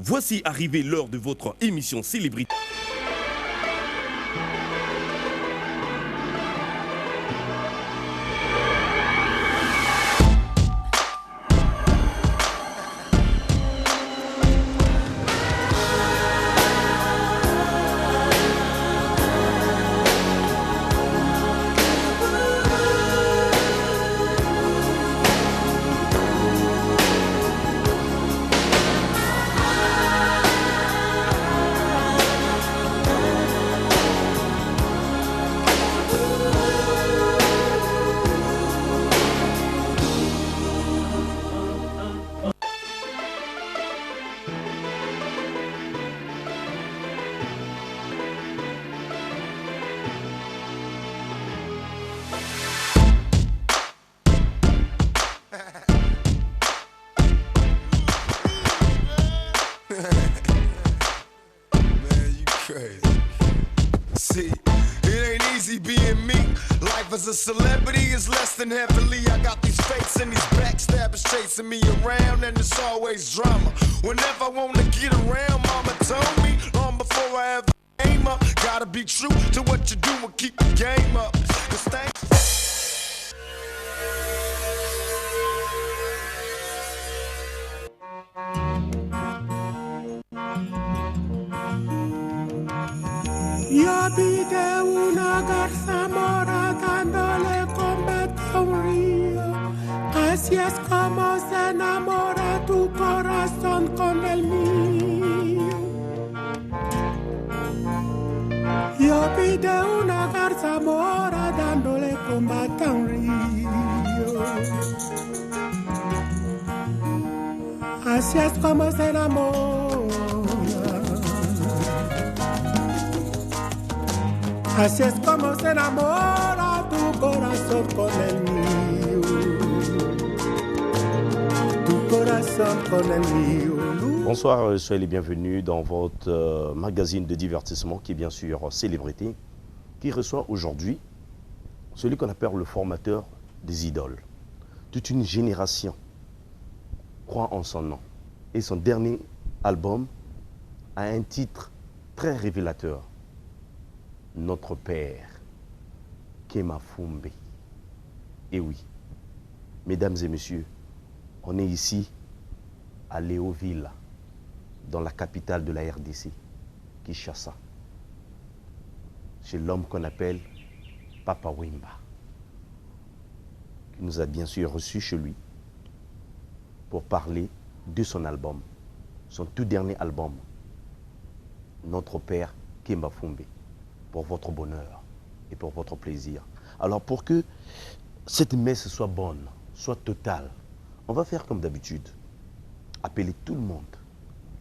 Voici arrivé l'heure de votre émission Célébrité. As a celebrity is less than heavily. I got these fakes and these backstabbers chasing me around, and it's always drama. Whenever I wanna get around, mama told me long before I ever came up, gotta be true to what you do and keep the game up. 'Cause Yo vi de una garza mora dándole combate a un río. Así es como se enamora tu corazón con el mío. Yo vi de una garza mora dándole combate a un río. Así es como se enamora. Así es como se enamora tu corazón con el mío. Tu corazón con el mío. Bonsoir, soyez les bienvenus dans votre magazine de divertissement qui est bien sûr Célébrité, qui reçoit aujourd'hui celui qu'on appelle le formateur des idoles. Toute une génération croit en son nom. Et son dernier album a un titre très révélateur. Notre Père, Kema Fumbe. Et oui, mesdames et messieurs, on est ici à Léoville, dans la capitale de la RDC, Kinshasa, chez l'homme qu'on appelle Papa Wemba, qui nous a bien sûr reçus chez lui pour parler de son album, son tout dernier album, Notre Père, Kema Fumbe, pour votre bonheur et pour votre plaisir. Alors pour que cette messe soit bonne, soit totale, on va faire comme d'habitude. Appeler tout le monde,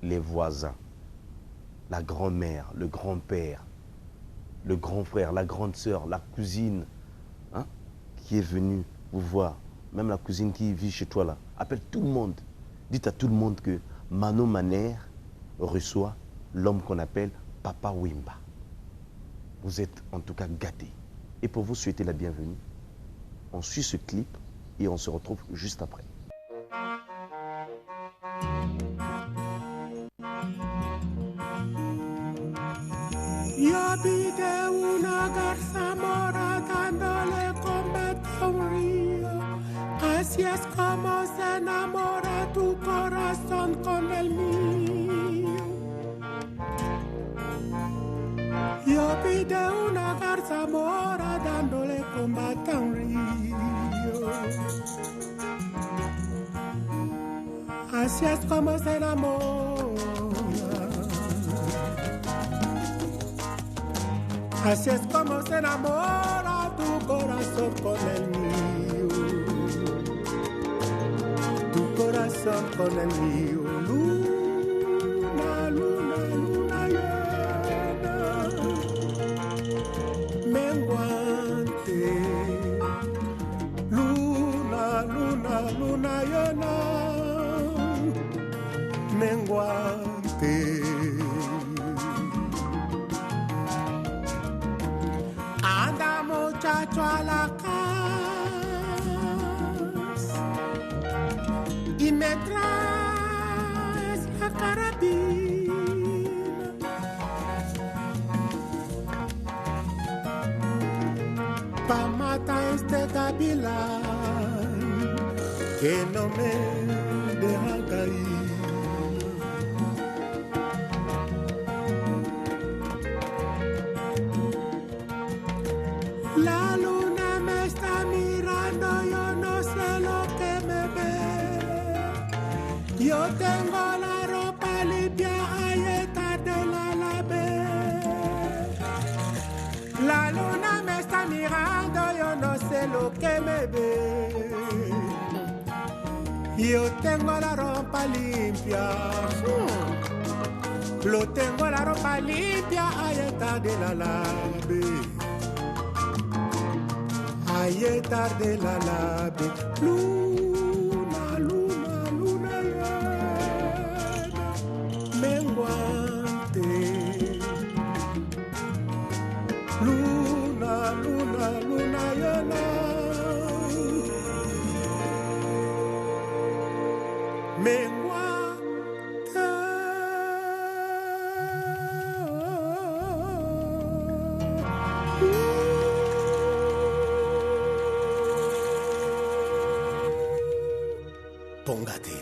les voisins, la grand-mère, le grand-père, le grand frère, la grande sœur, la cousine, hein, qui est venue vous voir, même la cousine qui vit chez toi là. Appelle tout le monde. Dites à tout le monde que Mano Maner reçoit l'homme qu'on appelle Papa Wemba. Vous êtes en tout cas gâtés. Et pour vous souhaiter la bienvenue, on suit ce clip et on se retrouve juste après. Yo vi de una garza mora dándole combate a un río. Así es como se enamora tu corazón con el mío. Yo vi de una garza mora dándole combate a un río. Así es como se enamora. Así es como se enamora tu corazón con el mío. Tu corazón con el mío. Luna, luna, luna llena, menguante. Luna, luna, luna llena, menguante. Anda muchacho a la casa y me traes la carabine. Pas matin este gabilan que no me deja caer. La luna me está mirando, yo no sé lo que me ve. Yo tengo la ropa limpia, ayer tarde la lavé. La luna me está mirando, yo no sé lo que me ve. Yo tengo la ropa limpia. Lo tengo la ropa limpia, ayer tarde la lavé. Ayer tarde la lavé. Luna, luna, luna llena, menguante. Luna, luna, luna llena, menguante. Póngate.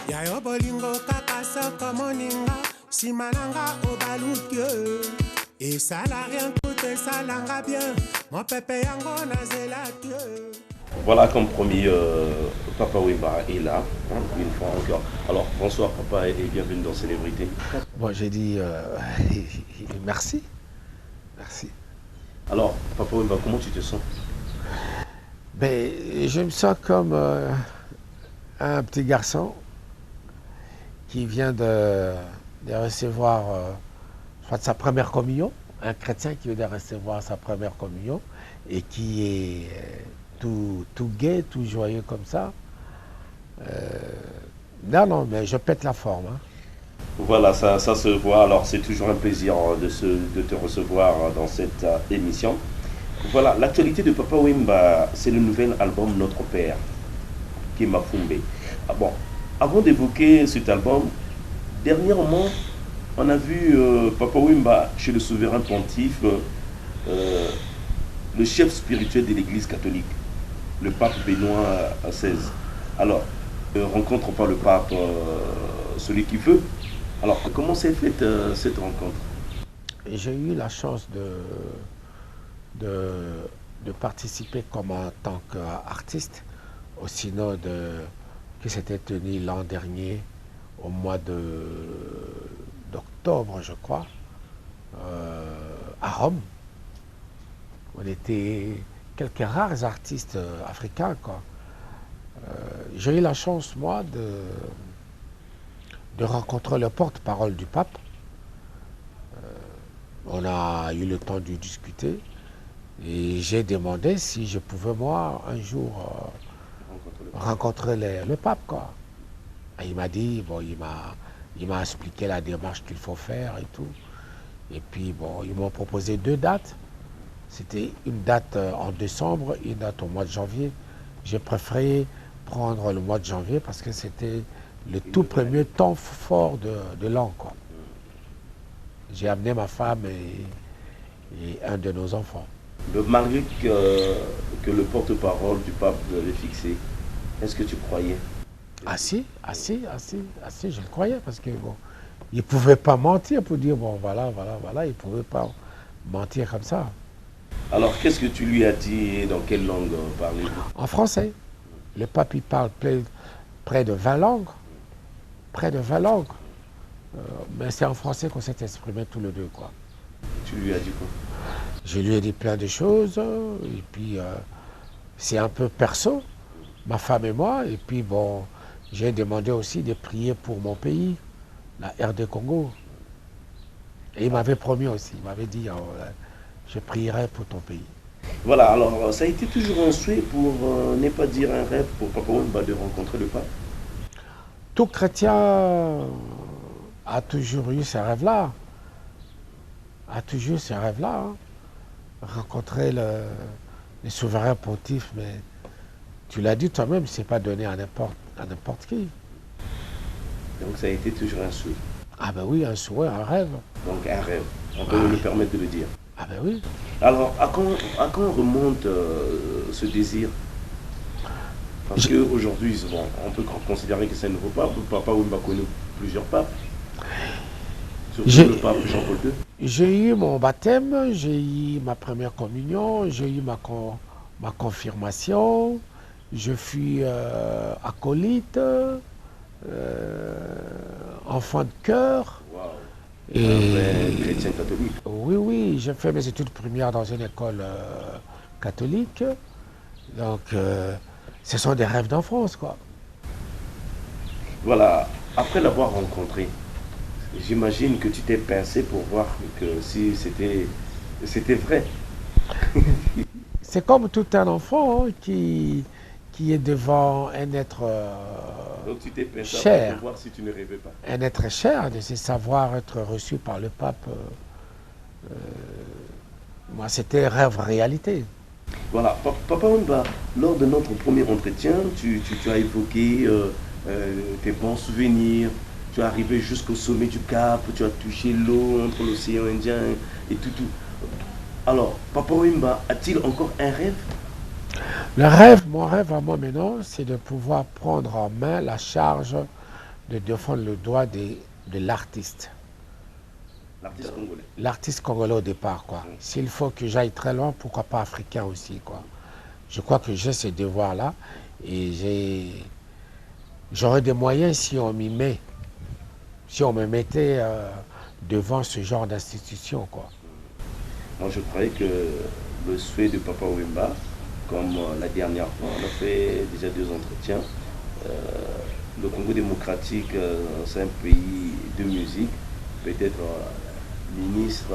Yayo bolingo kakasa komoninga simananga obalutye. Et ça n'a rien coûté, ça l'a bien. Mon pépé yango nazela Dieu. Voilà, comme promis, Papa Wemba est là, hein, une fois encore. Alors, bonsoir Papa et bienvenue dans Célébrité. Bon, j'ai dit merci. Merci. Alors, Papa Wemba, comment tu te sens? Ben, je me sens comme un petit garçon qui vient de recevoir je crois de sa première communion, un chrétien qui vient de recevoir sa première communion et qui est tout gai, tout joyeux comme ça. Non, mais je pète la forme. Hein. Voilà, ça se voit. Alors, c'est toujours un plaisir de te recevoir dans cette émission. Voilà, l'actualité de Papa Wemba, c'est le nouvel album Notre Père, Kemba Fumbe. Ah bon, avant d'évoquer cet album, dernièrement, on a vu Papa Wemba chez le souverain pontife, le chef spirituel de l'église catholique, le pape Benoît XVI. Alors, rencontre par le pape, celui qui veut. Alors, comment s'est faite cette rencontre? J'ai eu la chance de participer comme en tant qu'artiste au synode qui s'était tenu l'an dernier au mois d'octobre, je crois, à Rome. On était quelques rares artistes africains, quoi. J'ai eu la chance, moi, de rencontrer le porte-parole du pape. On a eu le temps de discuter et j'ai demandé si je pouvais, moi, un jour rencontrer le pape, quoi. Et il m'a dit, bon, il m'a expliqué la démarche qu'il faut faire et tout. Et puis, bon, ils m'ont proposé 2 dates. C'était une date en décembre et une date au mois de janvier. J'ai préféré prendre le mois de janvier parce que c'était le tout premier temps fort de l'an, quoi. J'ai amené ma femme et un de nos enfants. Malgré que le porte-parole du pape vous avait fixé, est-ce que tu croyais? Ah si, je le croyais parce que bon, il ne pouvait pas mentir pour dire bon voilà, il ne pouvait pas mentir comme ça. Alors qu'est-ce que tu lui as dit et dans quelle langue parlez-vous? En français. Le pape il parle près de 20 langues. Près de 20 langues. Mais c'est en français qu'on s'est exprimé tous les deux, quoi. Tu lui as dit quoi? Je lui ai dit plein de choses et puis c'est un peu perso, ma femme et moi, et puis bon, j'ai demandé aussi de prier pour mon pays, la RD Congo. Et il m'avait promis aussi, il m'avait dit, je prierai pour ton pays. Voilà, alors ça a été toujours un souhait pour ne pas dire un rêve pour Papa Wemba de rencontrer le pape. Tout chrétien a toujours eu ce rêve-là. A toujours eu ce rêve-là. Hein. Rencontrer le souverain pontife, mais tu l'as dit toi-même, c'est pas donné à n'importe qui. Donc ça a été toujours un souhait. Ah ben oui, un souhait, un rêve. Donc un rêve, on peut me le permettre de le dire. Ah ben oui. Alors, à quand remonte ce désir? Parce qu'aujourd'hui, bon, on peut considérer que c'est un nouveau pape. Le Papa Wemba a connu plusieurs papes. Surtout le pape Jean-Paul II. J'ai eu mon baptême, j'ai eu ma première communion, j'ai eu ma confirmation, je fus acolyte, enfant de cœur. Wow. Et Un chrétien catholique. oui, oui, j'ai fait mes études primaires dans une école catholique. Donc, ce sont des rêves d'enfance, quoi. Voilà, après l'avoir rencontré, j'imagine que tu t'es pincé pour voir que si c'était vrai. C'est comme tout un enfant hein, qui est devant un être Donc tu t'es pincé cher. pour voir si tu ne rêvais pas. Un être cher, de se savoir être reçu par le pape. Moi, c'était rêve réalité. Voilà, Papa Wemba, lors de notre premier entretien, tu as évoqué tes bons souvenirs. Tu es arrivé jusqu'au sommet du Cap, tu as touché l'eau entre l'océan Indien et tout. Alors, Papa Wemba a-t-il encore un rêve? Le rêve, mon rêve à moi maintenant, c'est de pouvoir prendre en main la charge de défendre le droit de l'artiste. L'artiste congolais. L'artiste congolais au départ, quoi. S'il faut que j'aille très loin, pourquoi pas africain aussi, quoi. Je crois que j'ai ce devoir-là et j'aurais des moyens si on m'y met, si on me mettait devant ce genre d'institution, quoi. Moi, je croyais que le souhait de Papa Wemba, comme la dernière fois, on a fait déjà 2 entretiens. Le Congo démocratique, c'est un pays de musique. Peut-être ministre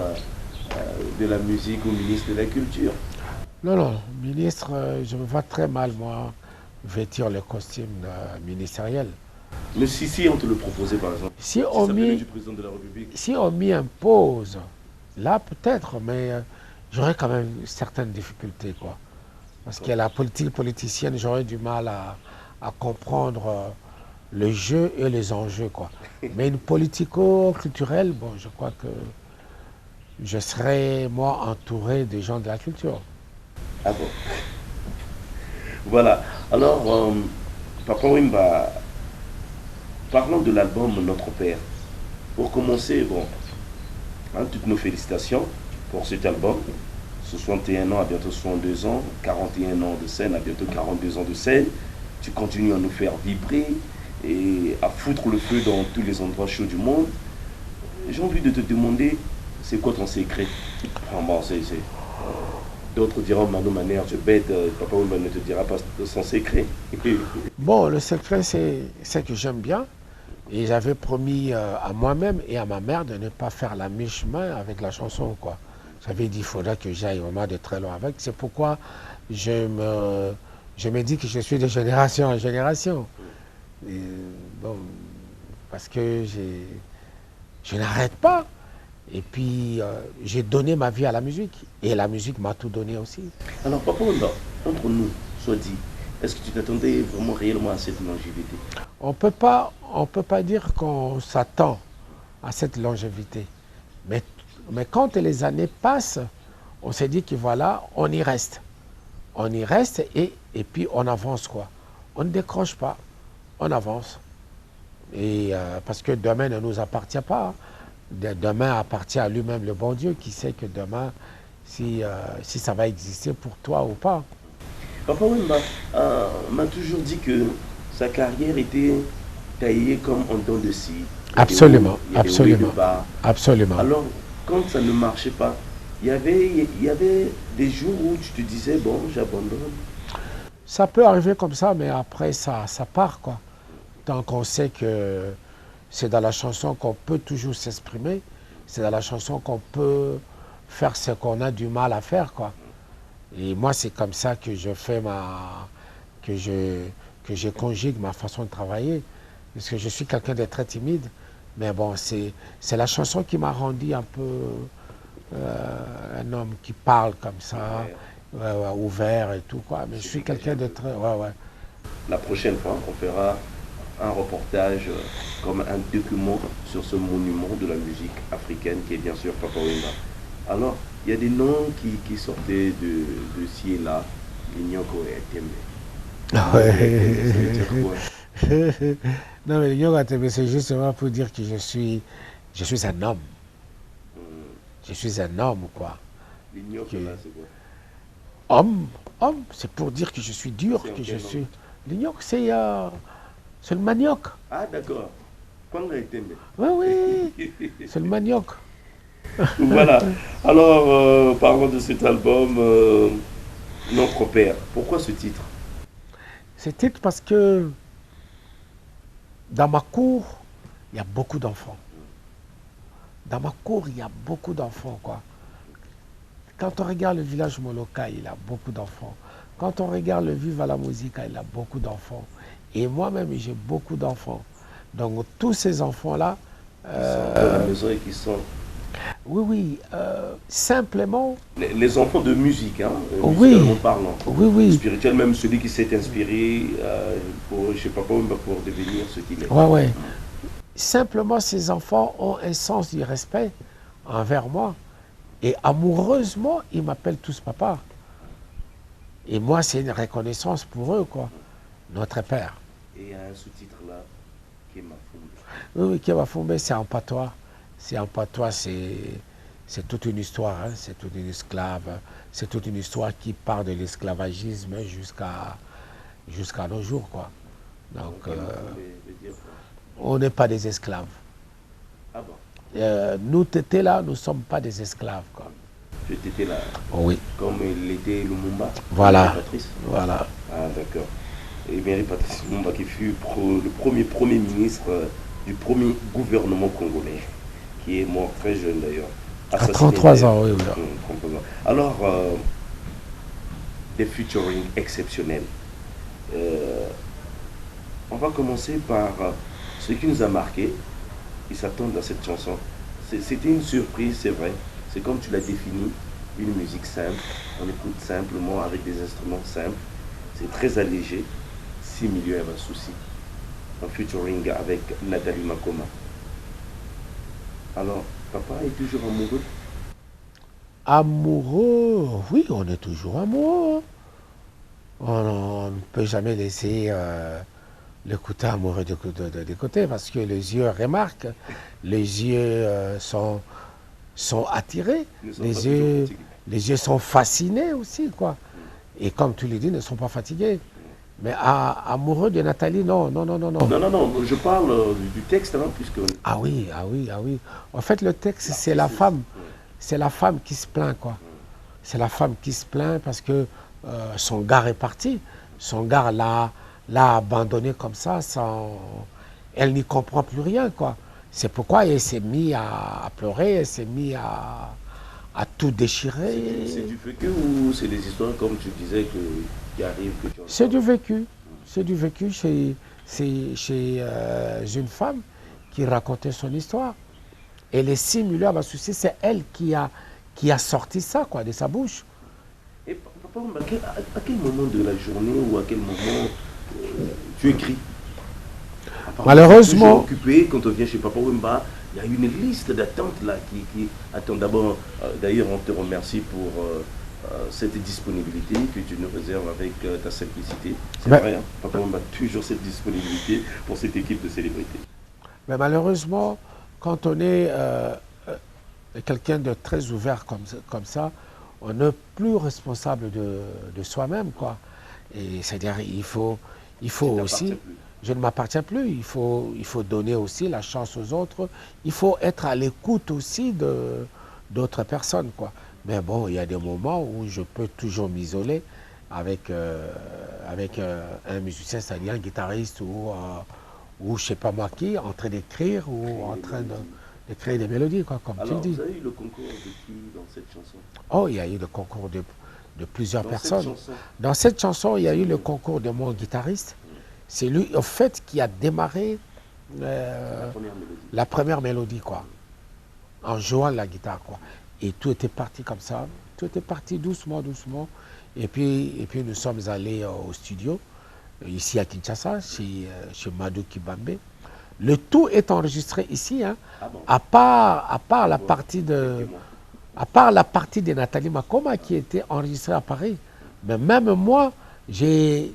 de la musique ou ministre de la culture. Non, non, ministre, je me vois très mal, moi, vêtir le costume ministériel. Mais si on te le proposait, par exemple, Si ça on venait m'y du président de la République, si on m'y impose, là peut-être, mais j'aurais quand même certaines difficultés, quoi. Parce que la politique politicienne, j'aurais du mal à comprendre le jeu et les enjeux, quoi. Mais une politico-culturelle, bon, je crois que je serais, moi, entouré des gens de la culture. ah bon. Voilà. Alors, Papa Wemba, parlons de l'album Notre Père. Pour commencer, bon, hein, toutes nos félicitations pour cet album. 61 ans à bientôt 62 ans, 41 ans de scène à bientôt 42 ans de scène. Tu continues à nous faire vibrer et à foutre le feu dans tous les endroits chauds du monde. J'ai envie de te demander, c'est quoi ton secret? Bon, d'autres diront Mano Manière, je bête, Papa Wemba ne te dira pas son secret. Bon, le secret, c'est que j'aime bien. Et j'avais promis à moi-même et à ma mère de ne pas faire la mi-chemin avec la chanson, quoi. J'avais dit qu'il faudrait que j'aille vraiment de très loin avec. C'est pourquoi je me dis que je suis de génération en génération. Et, bon, parce que je n'arrête pas. Et puis, j'ai donné ma vie à la musique. Et la musique m'a tout donné aussi. Alors, Papa Wemba, entre nous, soit dit, est-ce que tu t'attendais vraiment réellement à cette longévité? On peut pas dire qu'on s'attend à cette longévité. Mais quand les années passent, on s'est dit que voilà, on y reste. On y reste et puis on avance, quoi. On ne décroche pas, on avance. Et parce que demain ne nous appartient pas. Demain appartient à lui-même, le bon Dieu, qui sait que demain, si ça va exister pour toi ou pas. Papa Wemba m'a toujours dit que sa carrière était taillée comme en dents de scie. Absolument, Il y a des hauts et absolument, des bas. absolument. Alors, quand ça ne marchait pas, il y avait des jours où tu te disais, bon, j'abandonne. Ça peut arriver comme ça, mais après, ça part, quoi. Tant qu'on sait que c'est dans la chanson qu'on peut toujours s'exprimer, c'est dans la chanson qu'on peut faire ce qu'on a du mal à faire, quoi. Et moi, c'est comme ça que je fais que je conjugue ma façon de travailler. Parce que je suis quelqu'un de très timide. Mais bon, c'est la chanson qui m'a rendu un peu un homme qui parle comme ça, ouvert et tout, quoi. Mais je suis quelqu'un de très... La prochaine fois, on fera un reportage comme un document sur ce monument de la musique africaine qui est bien sûr Papa Wemba. Alors, il y a des noms qui sortaient de ci et là, Lignoko et Tembe. Non, mais Lignoko Tembe, c'est justement pour dire que je suis un homme. Je suis un homme, quoi. Lignoko, là, c'est quoi? Homme, c'est pour dire que je suis dur, que je suis... Lignoko, c'est le manioc. Ah, d'accord. Kwanga et Tembe. Oui, c'est le manioc. Voilà. Alors, parlons de cet album, Notre Père. Pourquoi ce titre? Ce titre parce que dans ma cour, il y a beaucoup d'enfants. Dans ma cour, il y a beaucoup d'enfants, quoi. Quand on regarde le village Moloka, il a beaucoup d'enfants. Quand on regarde le Vive à la musique, il a beaucoup d'enfants. Et moi-même, j'ai beaucoup d'enfants. Donc, tous ces enfants-là... Qui sont dans la maison et qui sont... Oui, simplement... Les enfants de musique, hein, musicalement parlant. Oui. Spirituel, même celui qui s'est inspiré pour, je sais pas, pour devenir ce qu'il est. Ouais. Simplement, ces enfants ont un sens du respect envers moi. Et amoureusement, ils m'appellent tous papa. Et moi, c'est une reconnaissance pour eux, quoi. Notre Père. Et il y a un sous-titre là, Kemafumbe. Oui, Kemafumbe, c'est en patois. C'est en patois, c'est toute une histoire, hein. C'est toute une esclave. C'est toute une histoire qui part de l'esclavagisme jusqu'à nos jours, quoi. Donc, on n'est pas des esclaves. Ah bon? Nous, Tété, là, nous ne sommes pas des esclaves, quoi. Je t'étais là. Oh, oui. Comme l'était Lumumba. Voilà. Patrice. Voilà. Ah, d'accord. Et Mary Patrice Lumumba qui fut le premier ministre du premier gouvernement congolais, qui est mort très jeune d'ailleurs. À 33 ans, oui. Alors, des featuring exceptionnels. On va commencer par ce qui nous a marqué. Ils s'attendent à cette chanson. C'était une surprise, c'est vrai. C'est comme tu l'as défini, une musique simple. On écoute simplement avec des instruments simples. C'est très allégé. 6 millions et un souci. Un featuring avec Nathalie Makoma. Alors, papa est toujours amoureux? Amoureux, oui, on est toujours amoureux. On ne peut jamais laisser le côté amoureux de côté parce que les yeux remarquent, les yeux sont attirés, les yeux sont fascinés aussi, quoi. Et comme tu l'as dit, ne sont pas fatigués. Mais amoureux de Nathalie, non. Non, je parle du texte, hein, puisque... Ah oui. En fait, le texte, c'est la femme. C'est la femme qui se plaint, quoi. C'est la femme qui se plaint parce que son gars est parti. Son gars l'a abandonné comme ça, elle n'y comprend plus rien, quoi. C'est pourquoi elle s'est mise à pleurer, elle s'est mise à tout déchirer. C'est du vécu ou c'est des histoires, comme tu disais, qui arrivent que tu... C'est du vécu. C'est du vécu chez une femme qui racontait son histoire. Et les 6 millions à souci, c'est elle qui a sorti ça, quoi, de sa bouche. Et papa, à quel moment de la journée ou à quel moment tu écris? Malheureusement. Occupé, quand on vient chez Papa Wemba, il y a une liste d'attente là qui attend d'abord. D'ailleurs, on te remercie pour cette disponibilité que tu nous réserves avec ta simplicité. C'est vrai, hein, Papa Wemba a toujours cette disponibilité pour cette équipe de célébrités. Mais malheureusement, quand on est quelqu'un de très ouvert comme ça, on n'est plus responsable de soi-même, quoi. Et c'est-à-dire, il faut aussi... Je ne m'appartiens plus. Il faut donner aussi la chance aux autres. Il faut être à l'écoute aussi d'autres personnes, quoi. Mais bon, il y a des moments où je peux toujours m'isoler avec un musicien, c'est-à-dire un guitariste ou je ne sais pas moi qui, en train d'écrire ou en train d'écrire des mélodies, quoi, comme tu dis. Vous avez eu le concours de qui dans cette chanson? Oh, il y a eu le concours de de plusieurs personnes. Dans cette chanson, il y a eu le concours de mon guitariste. C'est lui, au fait, qui a démarré la première mélodie, quoi, en jouant la guitare, quoi. Et tout était parti comme ça. Tout était parti doucement, doucement. Et puis nous sommes allés au studio, ici à Kinshasa, chez Madou Kibambe. Le tout est enregistré ici, hein, à part la partie de Nathalie Makoma qui était enregistrée à Paris. Mais même moi, j'ai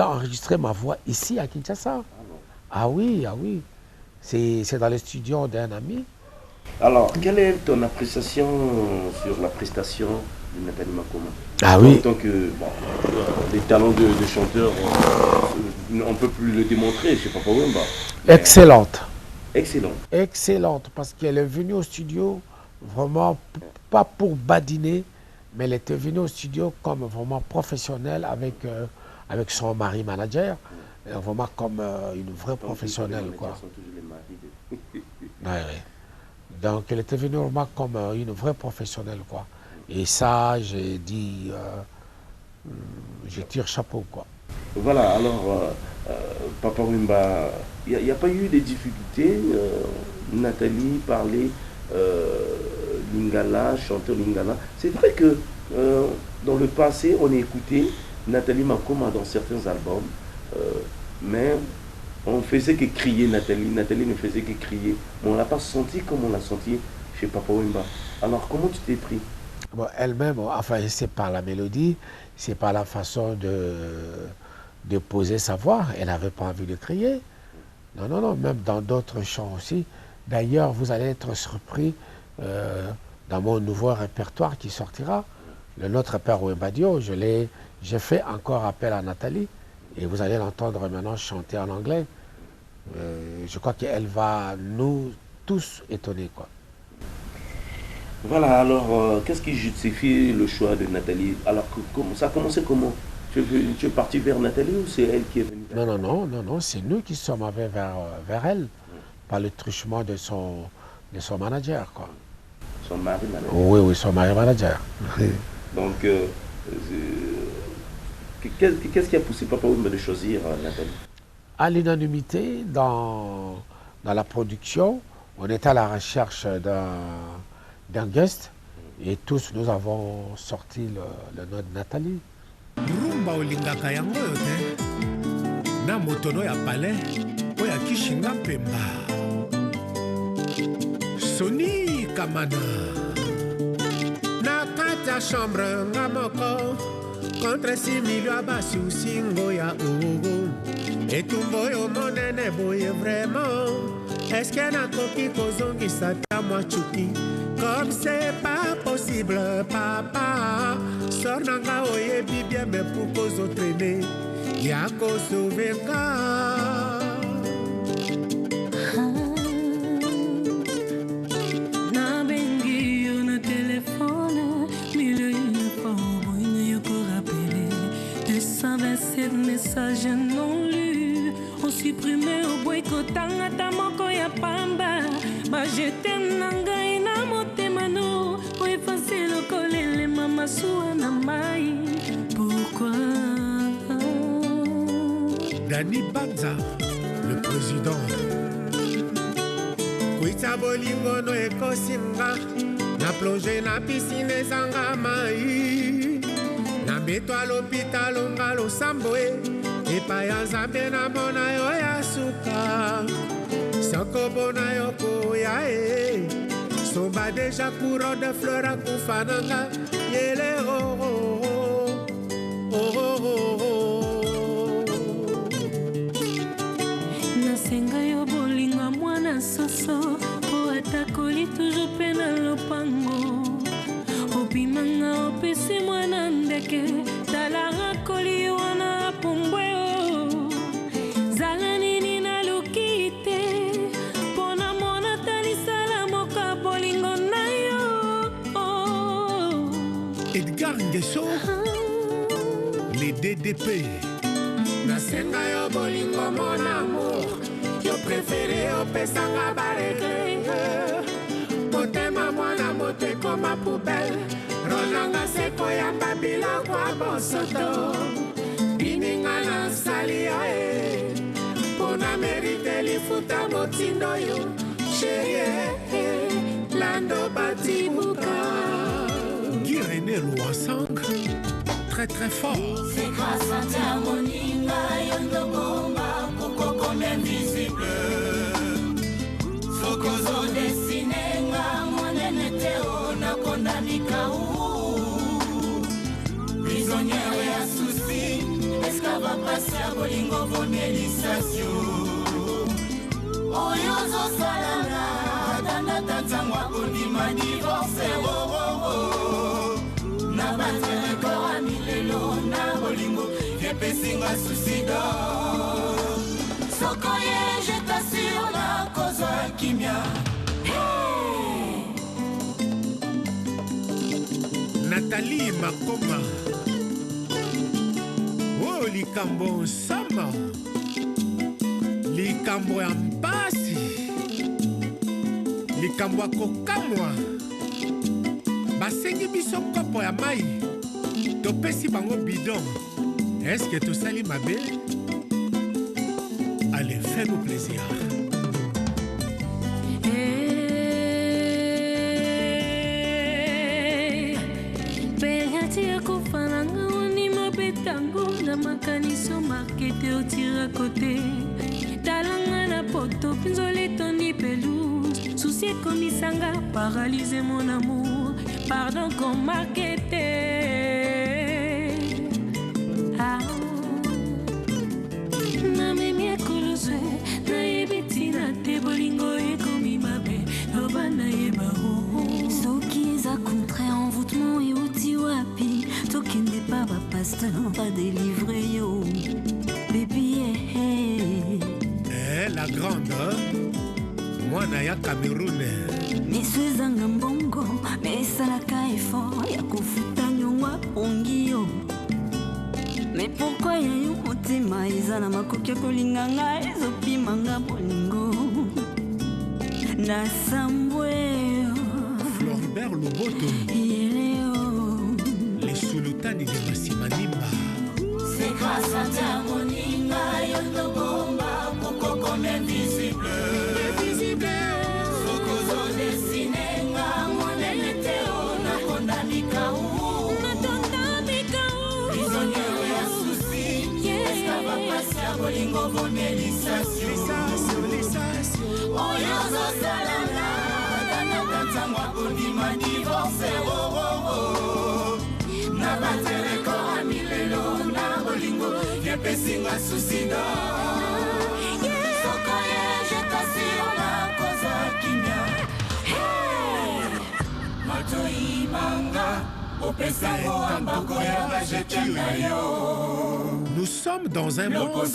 enregistré ma voix ici à Kinshasa. Ah oui, ah oui. C'est dans le studio d'un ami. Alors, quelle est ton appréciation sur la prestation de Nathalie Makoma? Ah oui. En tant que les talents de chanteur, on ne peut plus le démontrer chez Papa Wemba. Excellente. Excellente. Excellente, parce qu'elle est venue au studio vraiment, pas pour badiner, mais elle était venue au studio comme vraiment professionnelle avec son mari manager, vraiment comme une vraie professionnelle, quoi. Ouais. Donc elle était venue vraiment comme une vraie professionnelle, quoi. Et ça, j'ai dit, je tire chapeau, quoi. Voilà, alors, Papa Wemba, il n'y a pas eu de difficultés. Nathalie parlait Lingala, chanteur Lingala. C'est vrai que dans le passé, on a écouté Nathalie Makoma dans certains albums, mais on faisait que crier Nathalie. Nathalie ne faisait que crier. Mais on ne l'a pas senti comme on l'a senti chez Papa Wemba. Alors, comment tu t'es pris? Bon, elle-même, enfin, c'est par la mélodie, c'est par la façon de poser sa voix. Elle n'avait pas envie de crier. Non, non, non, même dans d'autres chants aussi. D'ailleurs, vous allez être surpris dans mon nouveau répertoire qui sortira. Le Notre Père Wemba Dio, j'ai fait encore appel à Nathalie. Et vous allez l'entendre maintenant chanter en anglais. Je crois qu'elle va nous tous étonner, quoi. Voilà, alors, qu'est-ce qui justifie le choix de Nathalie? Alors, ça a commencé comment? Tu es parti vers Nathalie ou c'est elle qui est venue? Non, non, non, non, non, c'est nous qui sommes allés vers elle, par le truchement de son manager, quoi. Son mari manager? Oui, oui, son mari manager. Donc, qu'est-ce qui a poussé Papa Wemba de choisir Nathalie? À l'unanimité, dans la production, on était à la recherche d'un guest et tous nous avons sorti le nom de Nathalie. rumba olingaka yango oyo te na motono ya palais oyo akishinga mpemba Soni Kamana na kati ya chambre nga moko contre 6 milio ya basi usingo ya ogo etumba oyo monene boye vraiment eske nakoki kozongisa ta mwa chuki comme c'est pas possible papa sor nanga oyebi bien mais pour kozotraîner ya kosovenga nabengi yo na telefone mille fois boyne yo ko rappeler 227 messages non lus on supprimé au boycotanga ta moko ya pamba ba jete nanga ina motema no o effacer le kolele mama suwa na mai pourquoi Dani Banza, le président Kwita bolingo no ekosinga na plonge na piscine ezanga mai na beto à l'hôpital nga losambo epai ya nzambe na mona yo ya suka soko bona yo koya somba deja courant de fleur akufa nanga yele nasenga yo bolingo mwana soso po atakoli toujours pe na lopango obimanga opesi mwana ndeke talanga koli wana pumbwe zala nini naluki te pona mona talisala moka bolingo na yo Edgar Nguesso, les DDP nasenga yo bolingo mon amour yo préféré opesanga baregle motema mwana mote koma ma poubelle rolanga seko ya babila kwa bosoto bininga na salia pona merite lifuta motindo yo chérie lando batibuka Guiréné Louansang très très fort c'est grâce à ta moninga yondo bomba koko comme invisible Sokozo desinenga mwanene teo na kondamika prisonnière ya souci escava pasi ya bolingo vomelisation oyo zosalanga tanda tanzango akondima divorce na baterekor ya milelo na bolingo epesinga suicida sokoye je t'assure na kozwa kimia Nathalie Makoma Oh likambo nsama likambo ya mpasi likambo ya kokamwa basengi biso kopo ya mai topesi bango bidon est-ce que tosali mabe allez fais-nous plaisir tango na makaniso markete otira kote talanga na poto pinzole toni pelouse souci ekomisanga paralyse mon amour pardon comme markete na memi ekolozwe na yebiti na te bolingo ekomi mabe loba na yeba soki eza contraire envoûtement et outi wapi tokende pa bapasteur va délivrer yo baby la grande mwana ya Cameroun miso ezanga mbongo me esalaka effort ya kofuta nyongo apongi yo me pourkui ya yo motema eza na makoki ya kolinganga ezopimanga bolingo na sambwe Floribert Loboto les sultani de Masimanimba c'est grâce à ta moninga yondo bomba koko comme invisible sokozo desinenga monene teo na kondamika prisonnière ya souci escava pasi ya bolingo vomelisation oyo zosalanga tantantango akondima divorce na baterekor ya milelo na bolingo epesinga suicida sokoye je t'assure na kozwa kimia matoi manga opesango ambako ya bajete na yo Nous sommes dans un monde où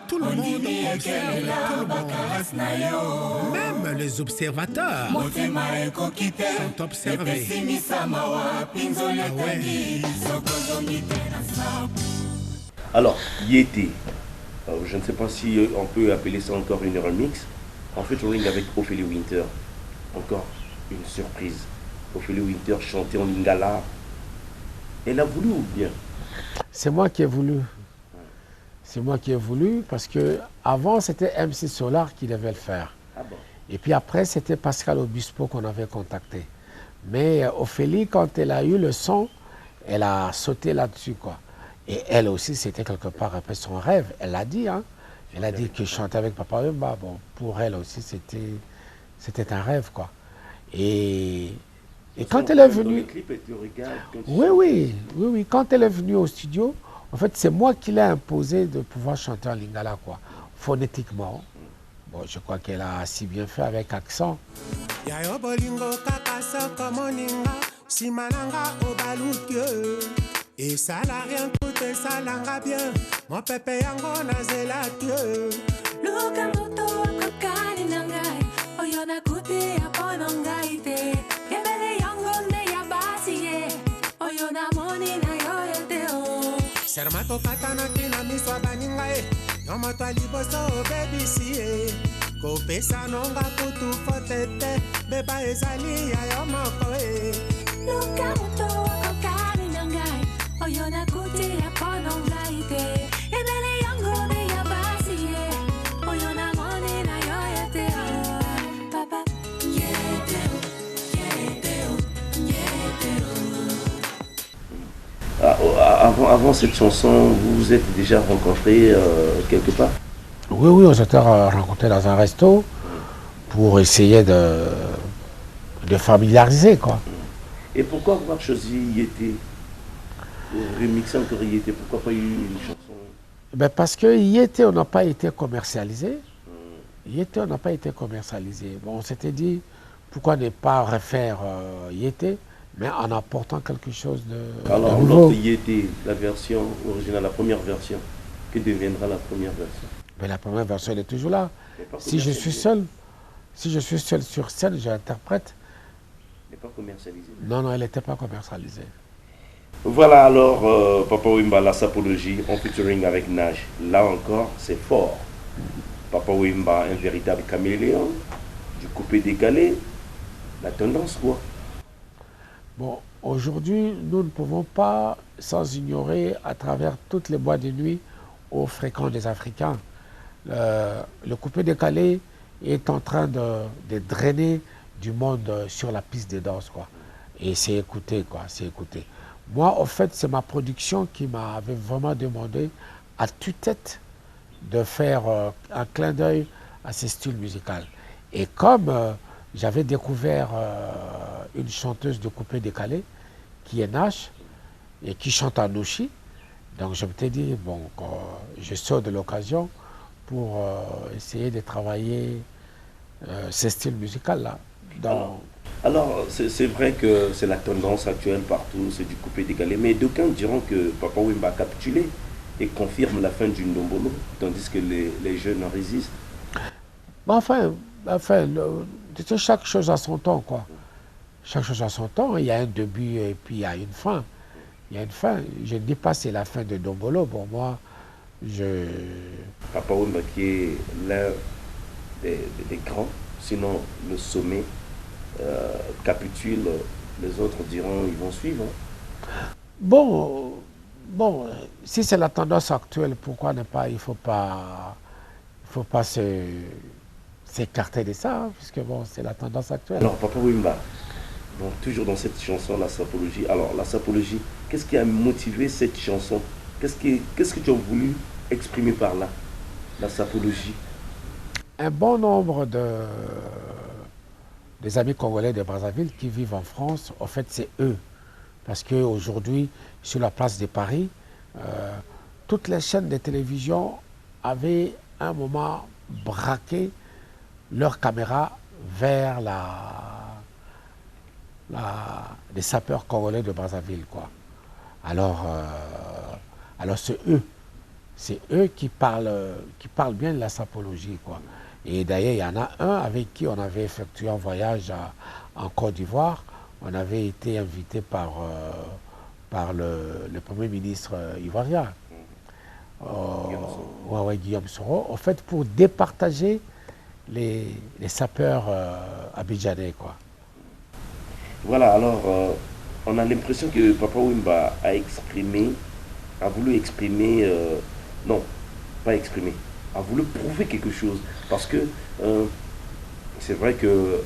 tout le monde observe tout le monde. Même les observateurs sont observés. Alors, Yété, je ne sais pas si on peut appeler ça encore une remix. En fait, on est avec Ophélie Winter. Encore une surprise. Ophélie Winter chantait en lingala. Elle a voulu ou bien? C'est moi qui ai voulu. C'est moi qui ai voulu parce que avant c'était MC Solar qui devait le faire. Ah bon? Et puis après c'était Pascal Obispo qu'on avait contacté. Mais Ophélie, quand elle a eu le son, elle a sauté là-dessus quoi. Et elle aussi c'était quelque part un peu son rêve. Elle l'a dit hein. Elle a dit que chanter avec Papa Wemba, bon pour elle aussi c'était un rêve quoi. Et quand elle est venue... Oui, quand elle est venue au studio, en fait, c'est moi qui l'ai imposé de pouvoir chanter en lingala, quoi, phonétiquement. Bon, je crois qu'elle a si bien fait avec accent. Et ça n'a rien coûté, ça l'a bien. Mon pépé yango na zelatio. Lukamoto akakani nangai, oyona kuti aponongai te. Yebele yango ne yabasiye, oyona moni na yoyeteo. Sermato katana kina miswa baningae, nomo twa liboso baby siye. kopesa nonga kutu fotete beba ezali ya yo moko luka moto wakokani na ngai oyo nakuti ya pono ngai te ebele yango ne ya basi ye oyo namoni na yo yete papa yete Avant cette chanson, vous vous êtes déjà rencontrés quelque part? Oui, on s'était rencontrés dans un resto pour essayer de familiariser, quoi. Et pourquoi avoir choisi Yété? Remixer encore Yété, pourquoi pas une chanson? Ben parce que Yété, on n'a pas été commercialisé. Yété, on n'a pas été commercialisé. Bon, on s'était dit, pourquoi ne pas refaire Yété, mais en apportant quelque chose de Alors, nouveau. l'autre Yété, la version originale, la première version, que deviendra la première version? Mais la première version, elle est toujours là. Si je suis seul sur scène, j'interprète. Elle n'est pas commercialisée. Non, elle n'était pas commercialisée. Voilà alors Papa Wemba, la sapologie en featuring avec Nage. Là encore, c'est fort. Papa Wemba, un véritable caméléon, du coupé décalé. La tendance quoi? Bon, aujourd'hui, nous ne pouvons pas, sans ignorer, à travers toutes les boîtes de nuit, aux fréquents des Africains, le coupé décalé est en train de drainer du monde sur la piste de danse, quoi. Et c'est écouté, quoi, c'est écouté. Moi, en fait, c'est ma production qui m'avait vraiment demandé à tue-tête de faire un clin d'œil à ces styles musicaux. Et comme j'avais découvert une chanteuse de coupé décalé, qui est Nash, et qui chante en Nouchi, donc je m'étais dit, bon, je sors de l'occasion pour essayer de travailler ces styles musicaux-là. Alors c'est vrai que c'est la tendance actuelle partout, c'est du coupé décalé, mais d'aucuns diront que Papa Wemba a capitulé et confirme la fin du Ndombolo, tandis que les jeunes résistent. Enfin, chaque chose a son temps, quoi. Chaque chose a son temps, il y a un début et puis il y a une fin. Il y a une fin. Je ne dis pas c'est la fin de Ndombolo, pour moi, Papa Wemba qui est l'un des grands, sinon le sommet, capitule, les autres diront ils vont suivre. Bon, si c'est la tendance actuelle, pourquoi ne pas, il ne faut pas s'écarter de ça, hein, puisque bon, c'est la tendance actuelle. Alors Papa Wemba, bon, toujours dans cette chanson, la sapologie. Alors la sapologie, qu'est-ce qui a motivé cette chanson? Qu'est-ce que tu as voulu exprimer par là, la sapologie? Un bon nombre des amis congolais de Brazzaville qui vivent en France, en fait, c'est eux. Parce qu'aujourd'hui, sur la place de Paris, toutes les chaînes de télévision avaient à un moment braqué leur caméra vers les sapeurs congolais de Brazzaville, quoi. Alors c'est eux qui parlent bien de la sapologie, quoi. Et d'ailleurs, il y en a un avec qui on avait effectué un voyage en Côte d'Ivoire. On avait été invité par le Premier ministre ivoirien, Guillaume Soro, en fait, pour départager les sapeurs abidjanais, quoi. Voilà, alors on a l'impression que Papa Wemba a voulu exprimer, non, pas exprimer, a voulu prouver quelque chose. Parce que c'est vrai que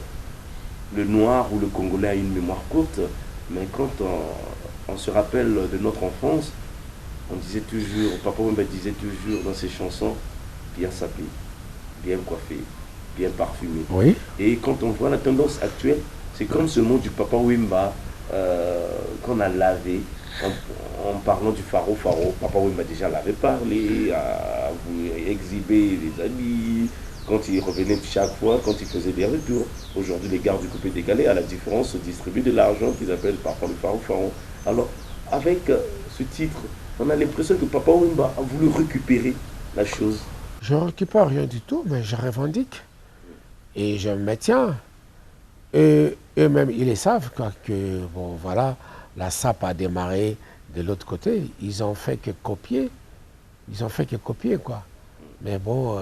le noir ou le congolais a une mémoire courte, mais quand on se rappelle de notre enfance, on disait toujours, Papa Wemba disait toujours dans ses chansons, bien sapé, bien coiffé, bien parfumé. Oui. Et quand on voit la tendance actuelle, c'est comme ce mot du Papa Wemba qu'on a lavé en parlant du Faro. Papa Wemba déjà l'avait parlé, a voulu exhiber les habits, quand il revenait chaque fois, quand il faisait des retours. Aujourd'hui, les gardes du coupé décalé, à la différence, se distribuent de l'argent qu'ils appellent parfois le Faro. Alors, avec ce titre, on a l'impression que Papa Wemba a voulu récupérer la chose. Je ne récupère rien du tout, mais je revendique. Et je me tiens. Et eux-mêmes, ils le savent, quoi, que bon, voilà, la SAP a démarré de l'autre côté. Ils ont fait que copier. Quoi. Mais bon...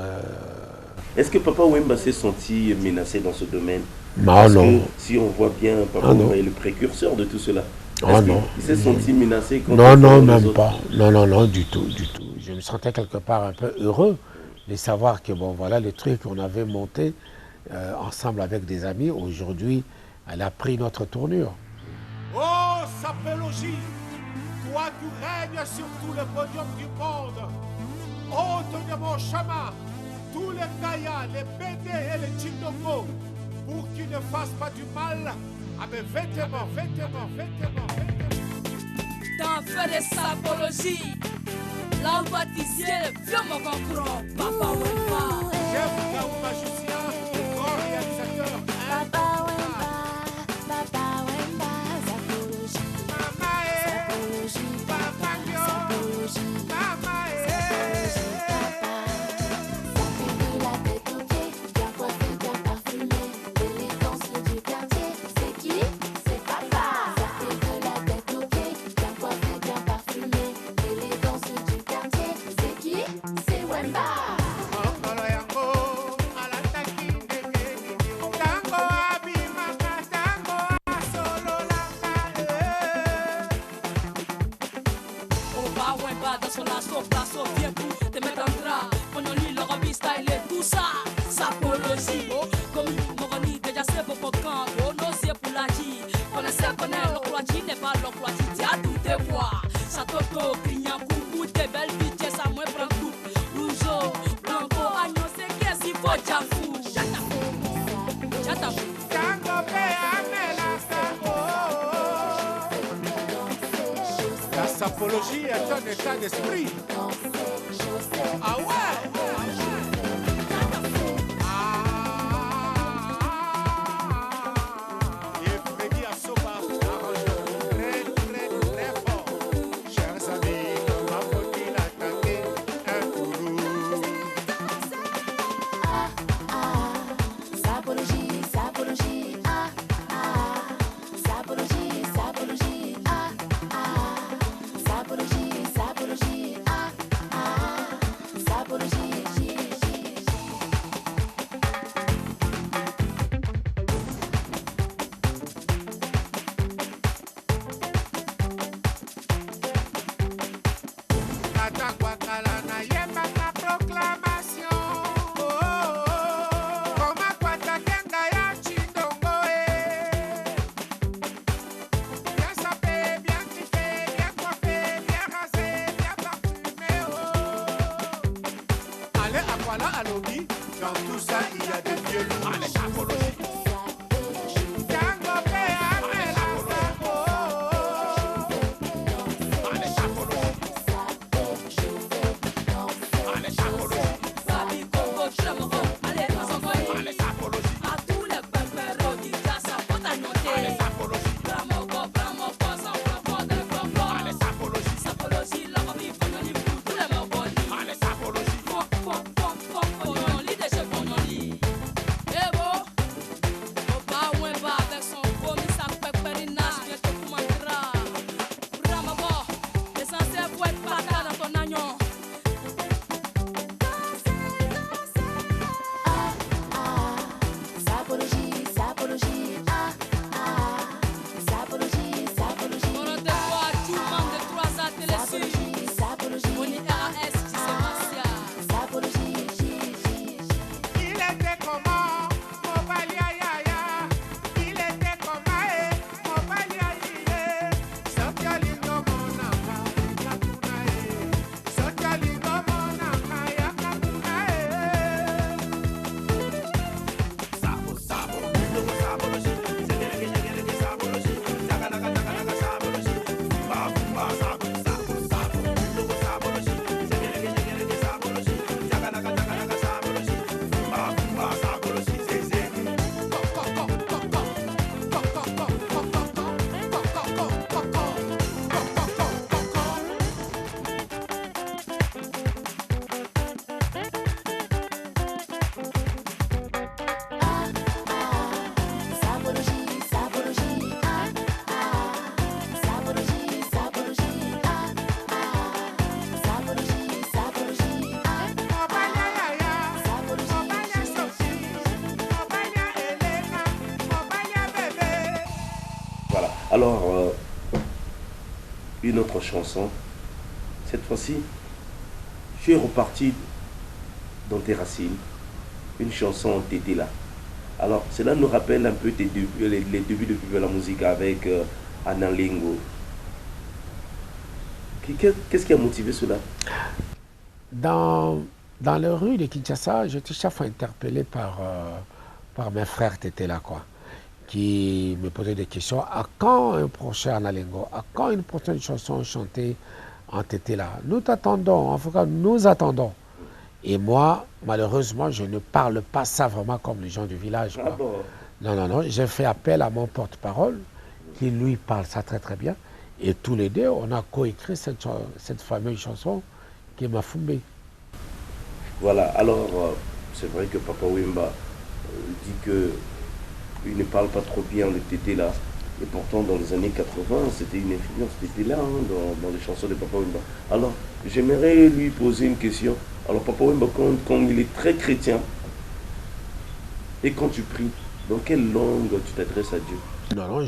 Est-ce que Papa Wemba s'est senti menacé dans ce domaine? Parce que si on voit bien, Papa Wemba est le précurseur de tout cela. Il s'est senti menacé quand non, même pas. Non, du tout. Je me sentais quelque part un peu heureux de savoir que, bon, voilà, le truc qu'on avait monté ensemble avec des amis, aujourd'hui, elle a pris notre tournure. Oh, Sapologie, toi tu règnes sur tout le podium du monde. Hôte de mon chemin, tous les Kaya, les BD et les Chindongo, pour qu'ils ne fassent pas du mal à mes vêtements. T'en fais des Sapologie, là où baptisé le vieux Mokonkro, Papa Wemba. Chef Gaou magicien, le grand réalisateur. Papa Wemba, Sapologie. La sapologie est un état d'esprit. Ah ouais. Et Freddy Assoba arrange très fort. Chers amis, ma faut-il attaquer un gourou? Sapologie, dans tout ça, il y a des vieux loups. Allez, sapologie. Ebo Alors, une autre chanson. Cette fois-ci, tu es reparti dans tes racines. Une chanson Tété là. Alors, cela nous rappelle un peu tes débuts, les débuts de Vive la musique avec Anna Lingo. Qu'est-ce qui a motivé cela? Dans les rues de Kinshasa, j'étais chaque fois interpellé par mes frères Tété là, quoi, qui me posaient des questions. À quand un prochain Analingo? À quand une prochaine chanson chantée en Tété là? Nous t'attendons, en tout cas, nous attendons. Et moi, malheureusement, je ne parle pas ça vraiment comme les gens du village, quoi. Ah bon? Non, non, non, j'ai fait appel à mon porte-parole, qui lui parle ça très très bien. Et tous les deux, on a coécrit cette fameuse chanson qui m'a fumé. Voilà, alors c'est vrai que Papa Wemba dit qu'il ne parle pas trop bien le Tété là. Et pourtant, dans les années 80, c'était une influence Tété là dans les chansons de Papa Wemba. Alors, j'aimerais lui poser une question. Alors, Papa Wemba, quand il est très chrétien, et quand tu pries, dans quelle langue tu t'adresses à Dieu? Non, non,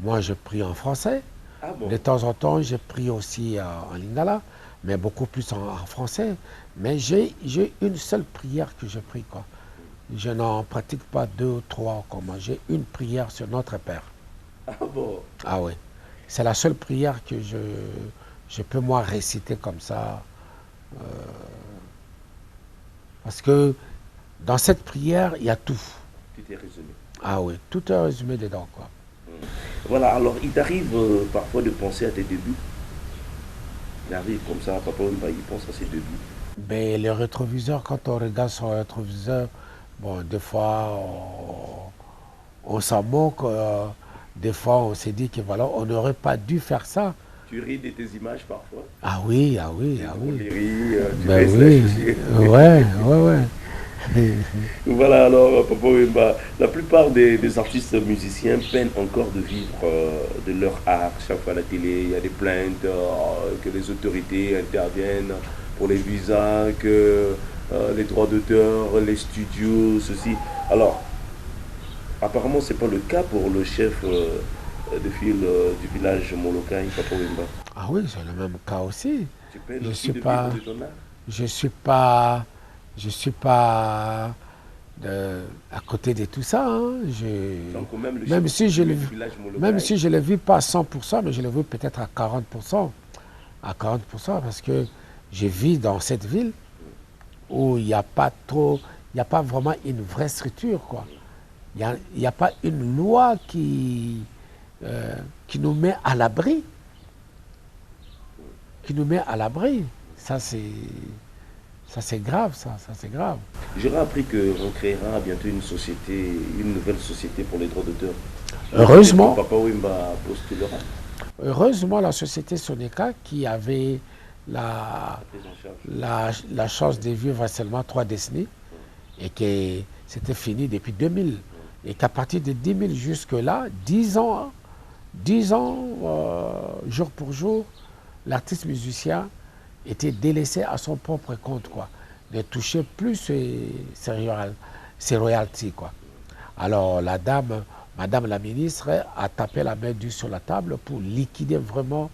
moi je prie en français. Ah bon? De temps en temps, je prie aussi en lingala, mais beaucoup plus en français. Mais j'ai une seule prière que je prie, quoi. Je n'en pratique pas 2 ou 3 comme moi. J'ai une prière sur Notre Père. Ah bon? Ah oui. C'est la seule prière que je peux moi réciter comme ça. Parce que dans cette prière, il y a tout. Tout est résumé. Ah oui, tout est résumé dedans, quoi. Voilà, alors il t'arrive parfois de penser à tes débuts. Il arrive comme ça, Papa Wemba, il pense à ses débuts. Ben, les rétroviseurs, quand on regarde son rétroviseur, bon, des fois, on s'en moque. Des fois, on s'est dit que voilà, on n'aurait pas dû faire ça. Tu ris de tes images parfois? Ah oui, ah oui, ah Tu oui. ris, tu Ben baisses oui, la chaussure. ouais, ouais, ouais. Voilà, alors Papa Wemba, la plupart des artistes musiciens peinent encore de vivre de leur art. Chaque fois à la télé, il y a des plaintes, que les autorités interviennent pour les visas, que les droits d'auteur, les studios, ceci. Alors, apparemment, ce n'est pas le cas pour le chef de file du village Molokai, Papa Wemba. Ah oui, c'est le même cas aussi. Tu peines Je aussi suis de pas- vivre de ton art? Je suis pas à côté de tout ça, hein. Donc, même le Même chef si je du le village Molokai, Même si je ne le vis pas à 100%, mais je le vis peut-être à 40%. À 40%, parce que je vis dans cette ville où il n'y a pas vraiment une vraie structure, quoi. Il n'y a pas une loi qui nous met à l'abri. Qui nous met à l'abri. Ça, c'est grave, ça c'est grave. j'aurais appris qu'on créera bientôt une nouvelle société pour les droits d'auteur. Heureusement. Papa Wemba postulera Heureusement, la société Soneca, qui avait la prise en charge. la chance de vivre seulement 3 décennies, et que c'était fini depuis 2000. Et qu'à partir de 2000 jusque-là, 10 ans, jour pour jour, l'artiste musicien était délaissé à son propre compte, quoi. Ne touchait plus ses royalties, quoi. Alors Madame la ministre a tapé la main dure sur la table pour liquider vraiment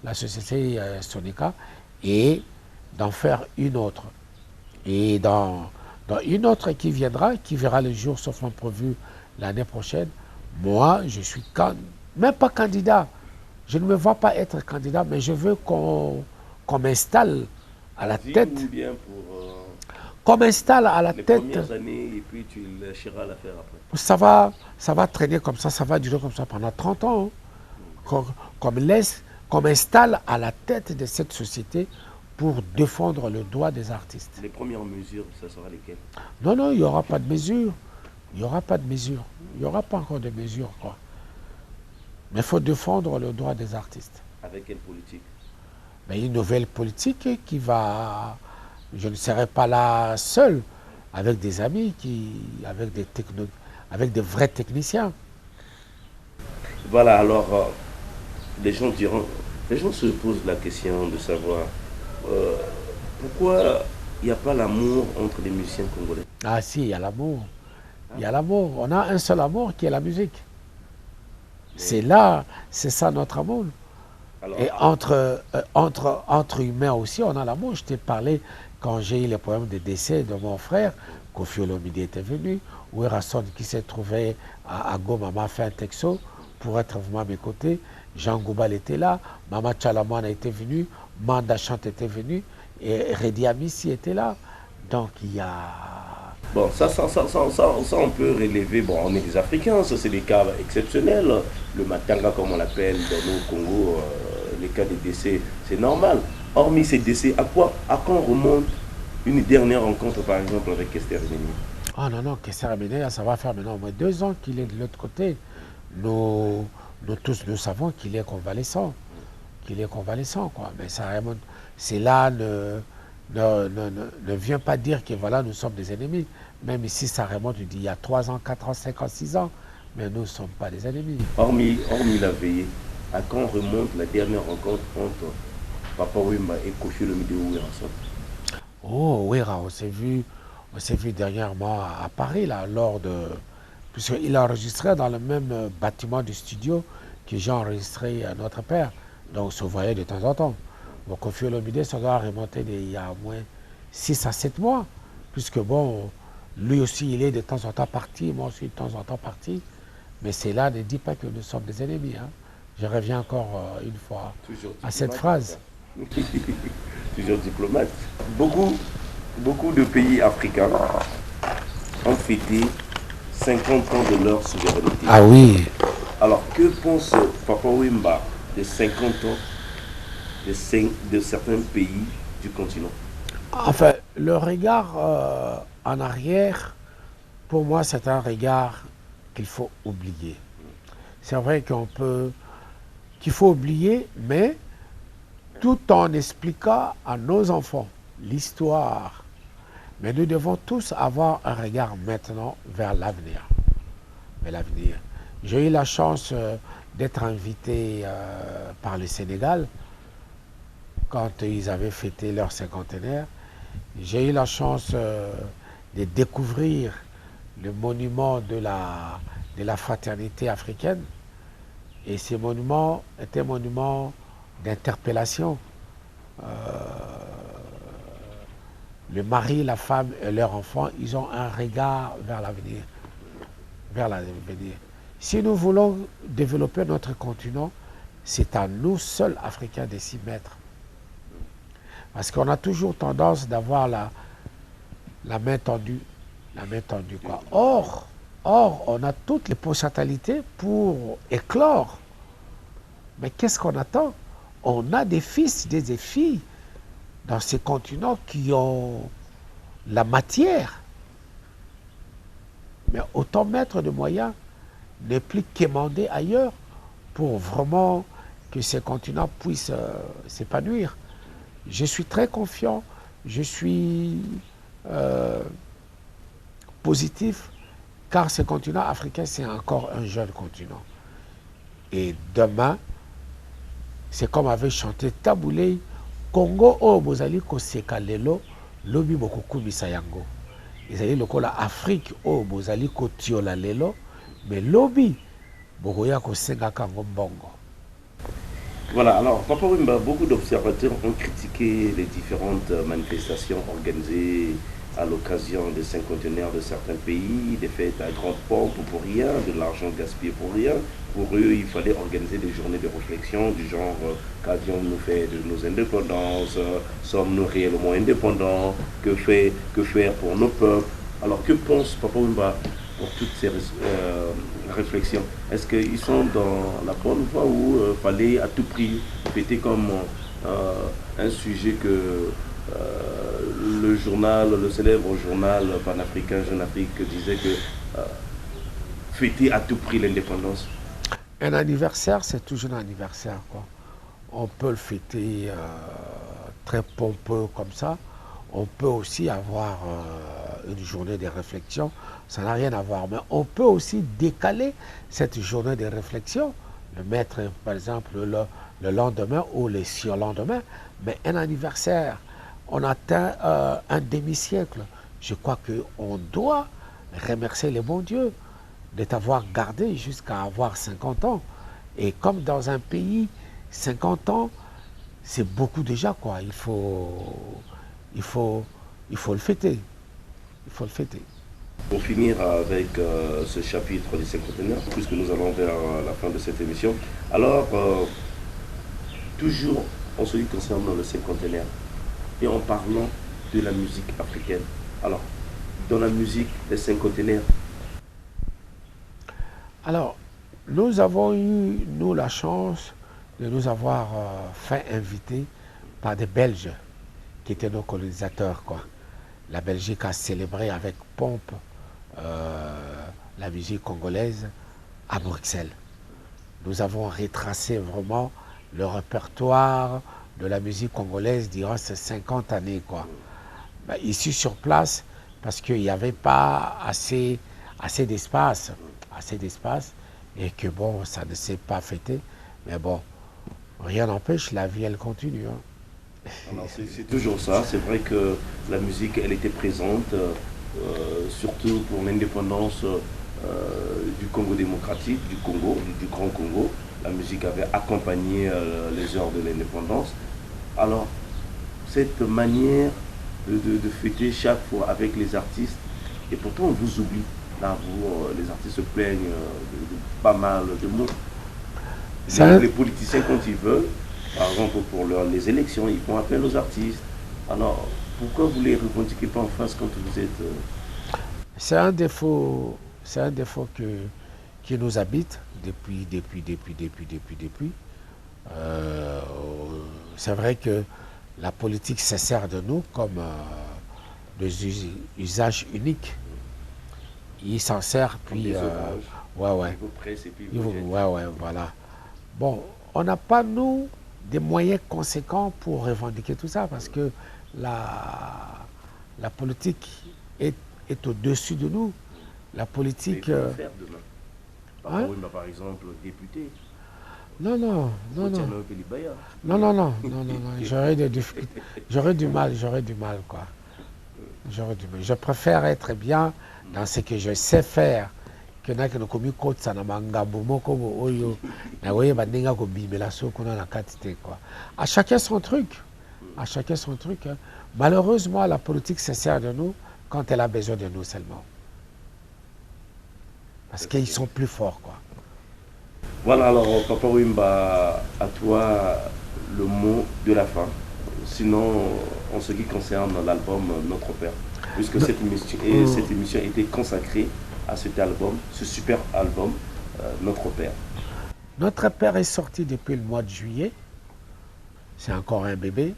la société Soneca et d'en faire une autre. Et dans une autre qui verra le jour, sauf prévu l'année prochaine, moi, je suis même pas candidat. Je ne me vois pas être candidat, mais je veux qu'on m'installe à la tête. Ou bien pour Qu'on m'installe à la les tête. premières années et puis tu lâcheras l'affaire après. Ça va traîner comme ça va durer comme ça pendant 30 ans. Hein. Qu'on m'installe à la tête de cette société pour défendre le droit des artistes. Les premières mesures, ça sera lesquelles? Non, non, il n'y aura pas de mesure. Il n'y aura pas de mesure. Il n'y aura pas encore de mesure, quoi. Mais il faut défendre le droit des artistes. Avec quelle politique? Mais une nouvelle politique qui va... Je ne serai pas là seul, avec des amis, avec des vrais techniciens. Voilà, alors les gens se posent la question de savoir pourquoi il n'y a pas l'amour entre les musiciens congolais. Ah si, il y a l'amour. Il y a l'amour. On a un seul amour qui est la musique. C'est là, c'est ça notre amour. Alors, Et entre humains aussi, on a l'amour. Je t'ai parlé quand j'ai eu les problèmes de décès de mon frère, Kofi Olomide était venu, ou Rasson qui s'est trouvé à Goma m'a fait un texto pour être vraiment à mes côtés. Jean Goubal était là, Mama Chalaman était venu, Manda Chant était venu, et Redi Amissi était là. Donc il y a... bon, ça, on peut relever. Bon, on est des Africains, ça c'est des cas exceptionnels. Le matanga, comme on l'appelle dans nos Congo, les cas de décès, c'est normal. Hormis ces décès, à quand remonte une dernière rencontre, par exemple, avec Esther Béni? Ah non, non, Kester Béni, ça va faire maintenant au moins 2 ans qu'il est de l'autre côté. Nous tous, nous savons qu'il est convalescent. Quoi. Mais ça remonte. C'est là, ne vient pas dire que voilà, nous sommes des ennemis. Même ici, ça remonte il y a 3 ans, 4 ans, 5 ans, 6 ans. Mais nous ne sommes pas des ennemis. Hormis la veillée, à quand remonte la dernière rencontre entre Papa Wemba et Kofi Olomide ensemble? Oh, oui, on s'est vu dernièrement à Paris, là, puisqu'il a enregistré dans le même bâtiment du studio que j'ai enregistré notre père. Donc, on se voyait de temps en temps. Bon, Kofi Olomide, ça doit remonter il y a au moins 6 à 7 mois, puisque bon, lui aussi, il est de temps en temps parti, moi aussi de temps en temps parti. Mais c'est là, ne dis pas que nous sommes des ennemis. Hein. Je reviens encore une fois à cette phrase. Toujours diplomate. Beaucoup de pays africains ont fêté 50 ans de leur souveraineté. Ah oui. Alors, que pense Papa Wemba de 50 ans de certains pays du continent? Enfin, le regard en arrière, pour moi, c'est un regard qu'il faut oublier. C'est vrai qu'il faut oublier, mais tout en expliquant à nos enfants l'histoire. Mais nous devons tous avoir un regard maintenant vers l'avenir. J'ai eu la chance d'être invité par le Sénégal quand ils avaient fêté leur cinquantenaire. J'ai eu la chance de découvrir le monument de la fraternité africaine. Et ces monuments étaient un monument d'interpellation. Le mari, la femme et leur enfant, ils ont un regard vers l'avenir. Si nous voulons développer notre continent, c'est à nous seuls, Africains, de s'y mettre. Parce qu'on a toujours tendance d'avoir la main tendue. Quoi. Or, on a toutes les potentialités pour éclore. Mais qu'est-ce qu'on attend? On a des fils, des filles dans ces continents qui ont la matière. Mais autant mettre de moyens, ne plus quémander ailleurs pour vraiment que ces continents puissent s'épanouir. Je suis très confiant, je suis positif, car ce continent africain, c'est encore un jeune continent. Et demain, c'est comme avait chanté Taboulé, Congo o bozali koseka lelo lobi bokokumisa yango. Ezali lokola Afrique o bozali kotiola lelo, mais lobi bokoya kosenga kango mbongo. Voilà, alors Papa Wemba, beaucoup d'observateurs ont critiqué les différentes manifestations organisées à l'occasion des cinquantenaires de certains pays, des fêtes à grande pompe pour rien, de l'argent gaspillé pour rien. Pour eux, il fallait organiser des journées de réflexion du genre qu'avions-nous fait de nos indépendances, sommes-nous réellement indépendants, que faire pour nos peuples. Alors que pense Papa Wemba pour toutes ces réflexions? Est-ce qu'ils sont dans la bonne voie ou fallait à tout prix fêter comme un sujet que le célèbre journal panafricain Jeune Afrique disait que fêter à tout prix l'indépendance? Un anniversaire, c'est toujours un anniversaire, quoi. On peut le fêter très pompeux comme ça. On peut aussi avoir une journée de réflexion. Ça n'a rien à voir. Mais on peut aussi décaler cette journée de réflexion, le mettre, par exemple, le lendemain ou le surlendemain. Mais un anniversaire, on atteint un demi-siècle. Je crois qu'on doit remercier le bon Dieu de t'avoir gardé jusqu'à avoir 50 ans. Et comme dans un pays, 50 ans, c'est beaucoup déjà, quoi. Il faut le fêter. Il faut le fêter. Pour finir avec ce chapitre du cinquantenaire, puisque nous allons vers la fin de cette émission, alors, toujours en ce qui concerne le cinquantenaire, et en parlant de la musique africaine, alors, dans la musique des cinquantenaires. Alors, nous avons eu, nous, la chance de nous avoir fait inviter par des Belges qui étaient nos colonisateurs, quoi. La Belgique a célébré avec pompe la musique congolaise à Bruxelles. Nous avons retracé vraiment le répertoire de la musique congolaise durant ces 50 années, quoi. Ben, ici sur place, parce qu'il n'y avait pas assez d'espace, et que bon, ça ne s'est pas fêté, mais bon, rien n'empêche, la vie elle continue. Hein. Alors, c'est toujours ça, c'est vrai que la musique elle était présente, surtout pour l'indépendance du Congo démocratique, du Congo, du Grand Congo. La musique avait accompagné les heures de l'indépendance. Alors, cette manière de fêter chaque fois avec les artistes, et pourtant on vous oublie. Là, les artistes se plaignent de pas mal de mots. Les politiciens, quand ils veulent, par exemple pour les élections, ils font appel aux artistes. Alors, pourquoi vous ne les revendiquez pas en face quand vous êtes... C'est un défaut qui nous habite depuis. C'est vrai que la politique se sert de nous comme des usages uniques. Il s'en sert, puis... ouais, voilà. Bon, on n'a pas, nous, des moyens conséquents pour revendiquer tout ça, parce que la politique est au-dessus de nous. La politique... faire demain. Hein? Par exemple, député. Non. J'aurais du mal, quoi. Je préfère être bien dans ce que je sais faire que na que komi kotsa na mangambo moko oyo na oye bandenga ko bimela soko na katite, quoi. À chacun son truc. Hein. Malheureusement, la politique se sert de nous quand elle a besoin de nous seulement. Parce qu'ils sont plus forts, quoi. Voilà, alors Papa Wemba, à toi le mot de la fin. Sinon, en ce qui concerne l'album Notre Père, puisque cette émission était consacrée à cet album, ce super album, Notre Père. Notre Père est sorti depuis le mois de juillet. C'est encore un bébé,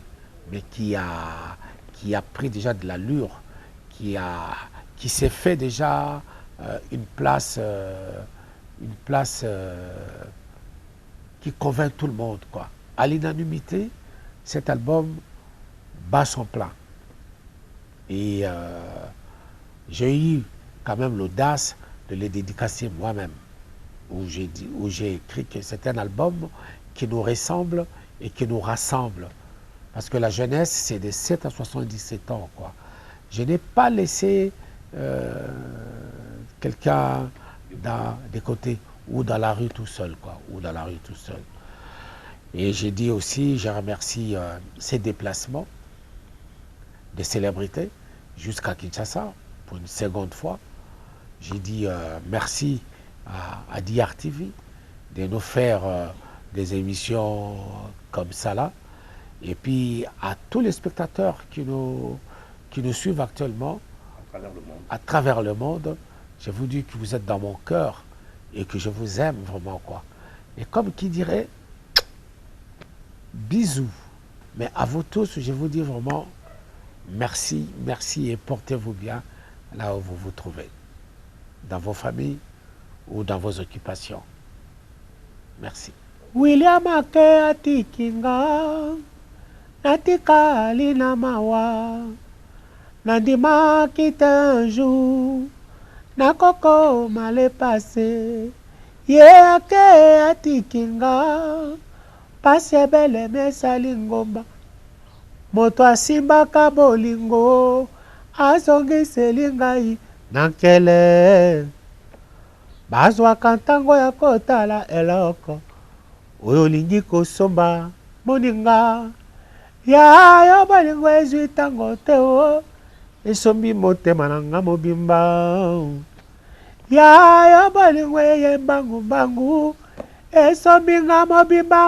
mais qui a pris déjà de l'allure, qui s'est fait déjà une place qui convainc tout le monde, quoi. À l'unanimité, cet album bat son plein. Et j'ai eu quand même l'audace de le dédicacer moi-même, où j'ai écrit que c'est un album qui nous ressemble et qui nous rassemble. Parce que la jeunesse, c'est de 7 à 77 ans, quoi. Je n'ai pas laissé quelqu'un des côtés ou dans la rue tout seul, quoi. Et j'ai dit aussi, je remercie ces déplacements des célébrités jusqu'à Kinshasa pour une seconde fois. J'ai dit merci à DRTV de nous faire des émissions comme ça là. Et puis à tous les spectateurs qui nous suivent actuellement à travers le monde, je vous dis que vous êtes dans mon cœur et que je vous aime vraiment, quoi. Et comme qui dirait, bisous. Mais à vous tous, je vous dis vraiment merci et portez-vous bien là où vous vous trouvez, dans vos familles ou dans vos occupations. Merci. William Ake atikinga natikali na mawa nandima kita un jour nakoko male passé ye ake atikinga pase bele mesali ngomba moto asimbaka bolingo azongiseli ngai na nkele bazwaka ntango ya kotala eloko oyo olingi kosomba moninga ya yo bolingo ezwi ntango te o esombi motema na nga mobimba ya yo bolingo eye mbangu esombi nga mobimba.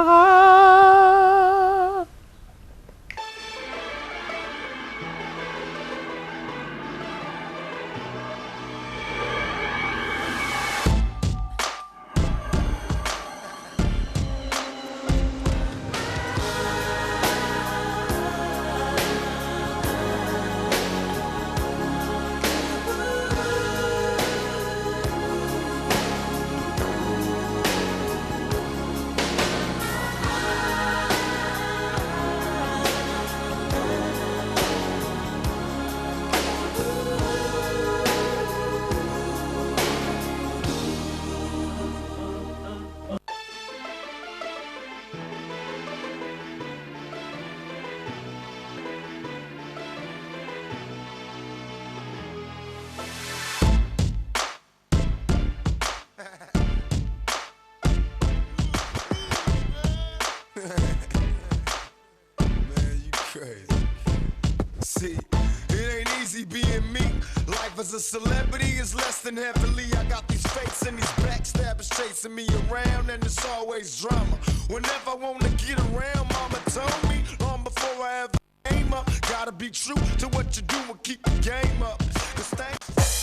See, it ain't easy being me. Life as a celebrity is less than heavily. I got these fakes and these backstabbers chasing me around, and it's always drama. Whenever I wanna get around, mama told me long before I ever came up. Gotta be true to what you do and keep the game up. 'Cause things